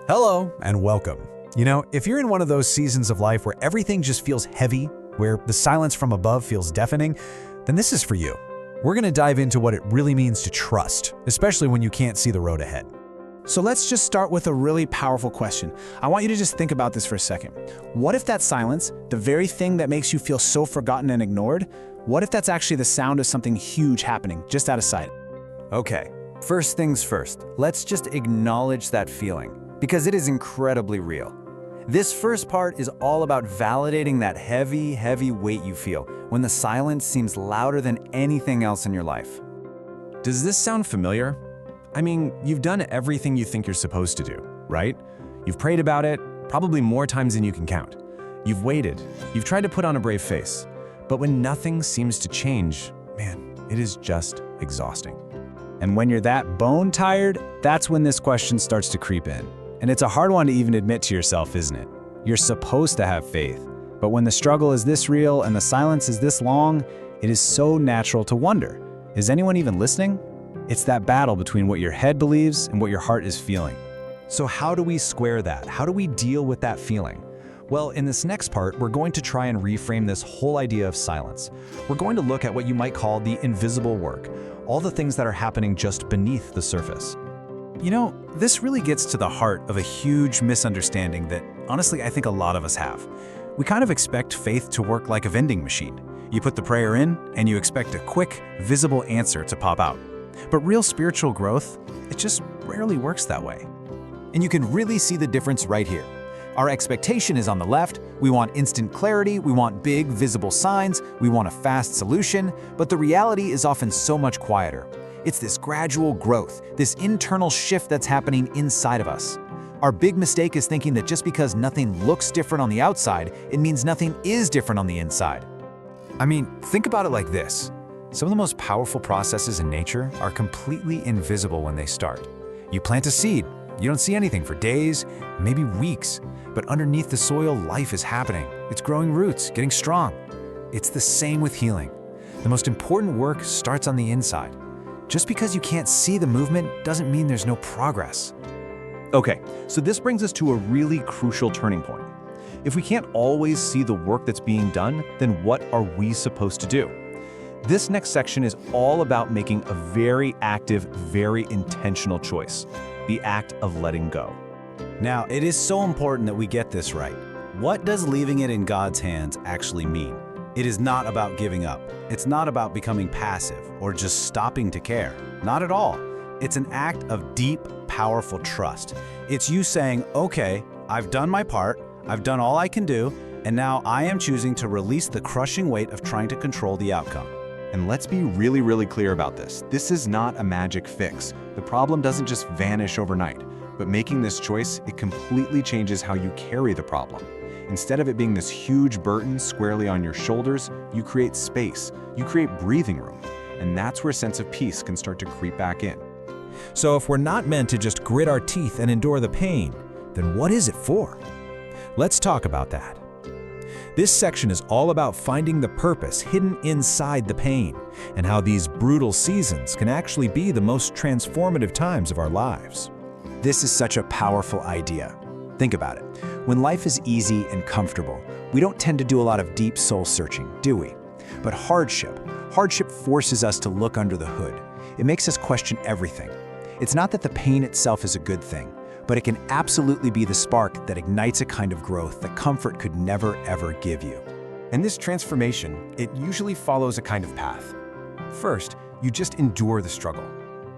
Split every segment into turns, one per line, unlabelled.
Hello and welcome. If you're in one of those seasons of life where everything just feels heavy, where the silence from above feels deafening, then this is for you. We're going to dive into what it really means to trust, especially when you can't see the road ahead.
So let's just start with a really powerful question. I want you to just think about this for a second. What if that silence, the very thing that makes you feel so forgotten and ignored, what if that's actually the sound of something huge happening just out of sight?
Okay, first things first, let's just acknowledge that feeling, because it is incredibly real. This first part is all about validating that heavy weight you feel when the silence seems louder than anything else in your life.
Does this sound familiar? I mean, you've done everything you think you're supposed to do, right? You've prayed about it, probably more times than you can count. You've waited, you've tried to put on a brave face, but when nothing seems to change, man, it is just exhausting.
And when you're that bone tired, that's when this question starts to creep in. And it's a hard one to even admit to yourself, isn't it? You're supposed to have faith. But when the struggle is this real and the silence is this long, it is so natural to wonder, is anyone even listening? It's that battle between what your head believes and what your heart is feeling.
So how do we square that? How do we deal with that feeling? Well, in this next part, we're going to try and reframe this whole idea of silence. We're going to look at what you might call the invisible work, all the things that are happening just beneath the surface. This really gets to the heart of a huge misunderstanding that, honestly, I think a lot of us have. We kind of expect faith to work like a vending machine. You put the prayer in, and you expect a quick, visible answer to pop out. But real spiritual growth, it just rarely works that way. And you can really see the difference right here. Our expectation is on the left. We want instant clarity, we want big, visible signs, we want a fast solution, but the reality is often so much quieter. It's this gradual growth, this internal shift that's happening inside of us. Our big mistake is thinking that just because nothing looks different on the outside, it means nothing is different on the inside. I mean, think about it like this. Some of the most powerful processes in nature are completely invisible when they start. You plant a seed, you don't see anything for days, maybe weeks, but underneath the soil, life is happening. It's growing roots, getting strong. It's the same with healing. The most important work starts on the inside. Just because you can't see the movement doesn't mean there's no progress.
Okay, so this brings us to a really crucial turning point. If we can't always see the work that's being done, then what are we supposed to do? This next section is all about making a very active, very intentional choice, the act of letting go.
Now, it is so important that we get this right. What does leaving it in God's hands actually mean? It is not about giving up. It's not about becoming passive or just stopping to care. Not at all. It's an act of deep, powerful trust. It's you saying, okay, I've done my part, I've done all I can do, and now I am choosing to release the crushing weight of trying to control the outcome.
And let's be really clear about this. This is not a magic fix. The problem doesn't just vanish overnight, but making this choice, it completely changes how you carry the problem. Instead of it being this huge burden squarely on your shoulders, you create space, you create breathing room, and that's where a sense of peace can start to creep back in.
So if we're not meant to just grit our teeth and endure the pain, then what is it for? Let's talk about that. This section is all about finding the purpose hidden inside the pain and how these brutal seasons can actually be the most transformative times of our lives. This is such a powerful idea. Think about it. When life is easy and comfortable, we don't tend to do a lot of deep soul searching, do we? But hardship forces us to look under the hood. It makes us question everything. It's not that the pain itself is a good thing, but it can absolutely be the spark that ignites a kind of growth that comfort could never, ever give you.
And this transformation, it usually follows a kind of path. First, you just endure the struggle.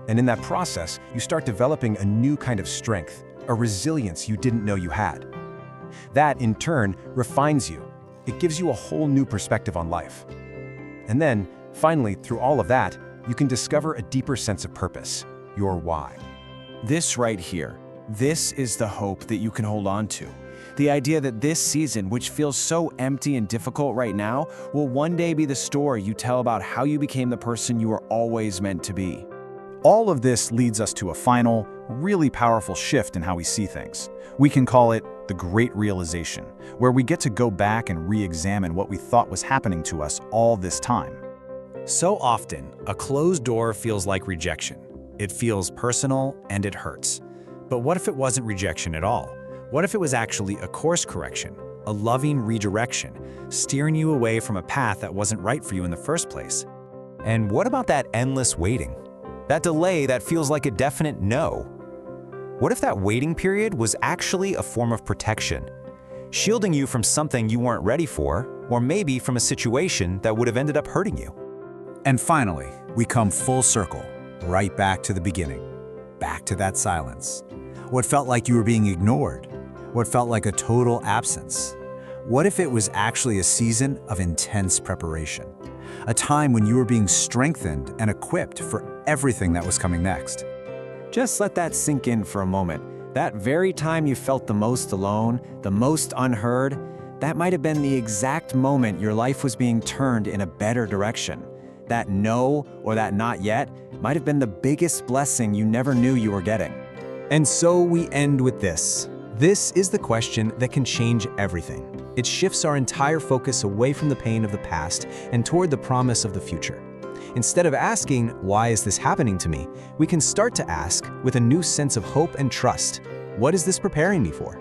And in that process, you start developing a new kind of strength, a resilience you didn't know you had. That, in turn, refines you. It gives you a whole new perspective on life. And then, finally, through all of that, you can discover a deeper sense of purpose, your why.
This right here, this is the hope that you can hold on to. The idea that this season, which feels so empty and difficult right now, will one day be the story you tell about how you became the person you were always meant to be. All of this leads us to a final, really powerful shift in how we see things. We can call it the Great Realization, where we get to go back and re-examine what we thought was happening to us all this time.
So often, a closed door feels like rejection. It feels personal and it hurts.
But what if it wasn't rejection at all? What if it was actually a course correction, a loving redirection, steering you away from a path that wasn't right for you in the first place?
And what about that endless waiting? That delay that feels like a definite no? What if that waiting period was actually a form of protection, shielding you from something you weren't ready for, or maybe from a situation that would have ended up hurting you?
And finally, we come full circle, right back to the beginning, back to that silence. What felt like you were being ignored? What felt like a total absence? What if it was actually a season of intense preparation? A time when you were being strengthened and equipped for everything that was coming next.
Just let that sink in for a moment. That very time you felt the most alone, the most unheard, that might have been the exact moment your life was being turned in a better direction. That no or that not yet might have been the biggest blessing you never knew you were getting.
And so we end with this. This is the question that can change everything. It shifts our entire focus away from the pain of the past and toward the promise of the future. Instead of asking, why is this happening to me? We can start to ask, with a new sense of hope and trust, what is this preparing me for?